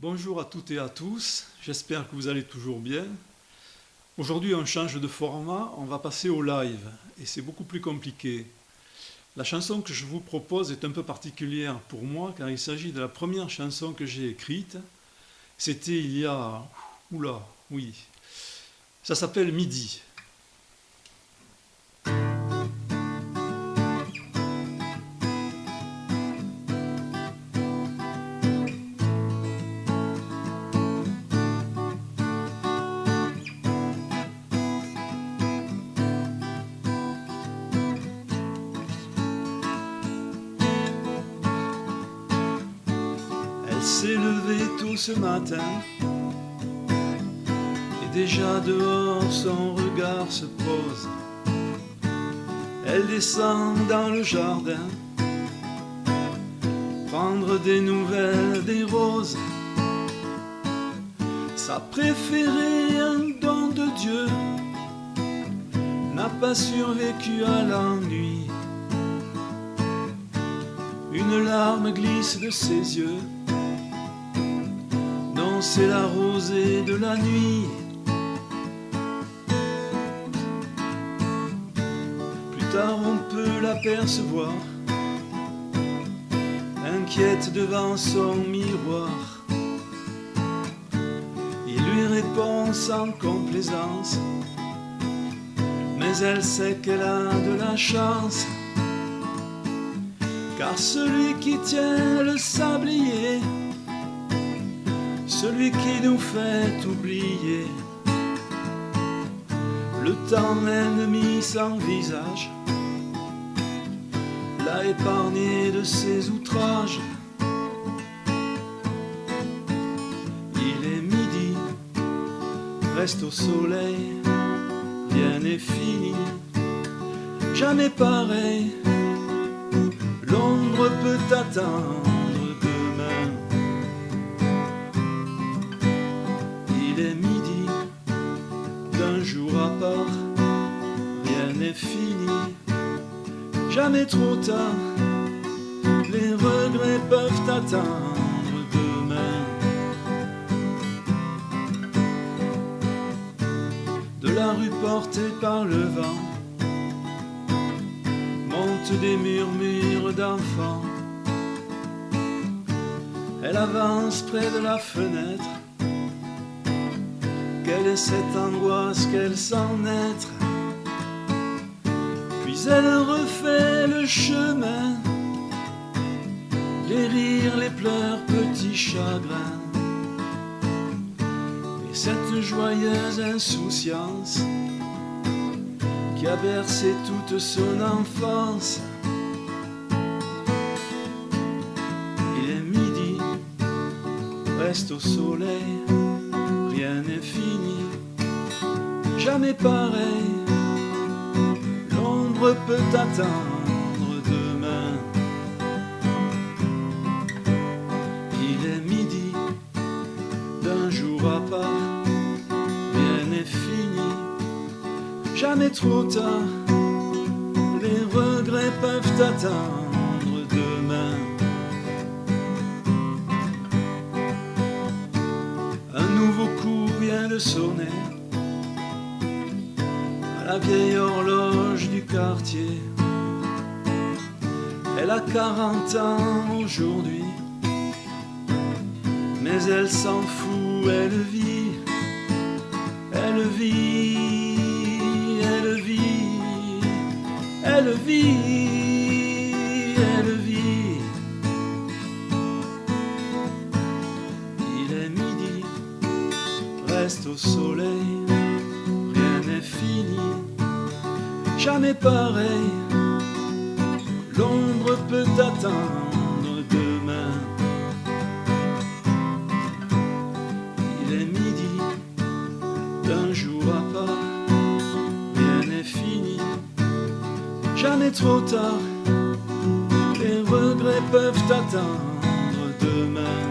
Bonjour à toutes et à tous, j'espère que vous allez toujours bien. Aujourd'hui on change de format, on va passer au live et c'est beaucoup plus compliqué. La chanson que je vous propose est un peu particulière pour moi car il s'agit de la première chanson que j'ai écrite. C'était il y a... Oula, oui. Ça s'appelle Midi. Elle s'est levée tôt ce matin et déjà dehors son regard se pose. Elle descend dans le jardin prendre des nouvelles des roses. Sa préférée, un don de Dieu, n'a pas survécu à l'ennui. Une larme glisse de ses yeux. Non, c'est la rosée de la nuit. Plus tard on peut l'apercevoir, inquiète devant son miroir. Il lui répond sans complaisance, mais elle sait qu'elle a de la chance. Car celui qui tient le sablier, celui qui nous fait oublier le temps ennemi sans visage, l'a épargné de ses outrages. Il est midi, reste au soleil, rien n'est fini, jamais pareil. L'ombre peut attendre demain. Il est midi, d'un jour à part, rien n'est fini, jamais trop tard. Les regrets peuvent attendre demain. De la rue portée par le vent montent des murmures d'enfants. Elle avance près de la fenêtre. Quelle est cette angoisse qu'elle sent naître? Puis elle refait le chemin, les rires, les pleurs, petits chagrins. Et cette joyeuse insouciance qui a bercé toute son enfance. Il est midi, reste au soleil, rien n'est fini, jamais pareil. L'ombre peut attendre demain. Il est midi, d'un jour à part, rien n'est fini, jamais trop tard. Les regrets peuvent attendre demain. Un nouveau coup vient de sonner à la vieille horloge du quartier. Elle a 40 ans aujourd'hui, mais elle s'en fout, elle vit, elle vit, elle vit, elle vit, elle vit. Il est midi, reste au soleil, rien n'est fini, jamais pareil. L'ombre peut attendre demain. Il est midi, d'un jour à part, rien n'est fini, jamais trop tard. Les regrets peuvent attendre demain.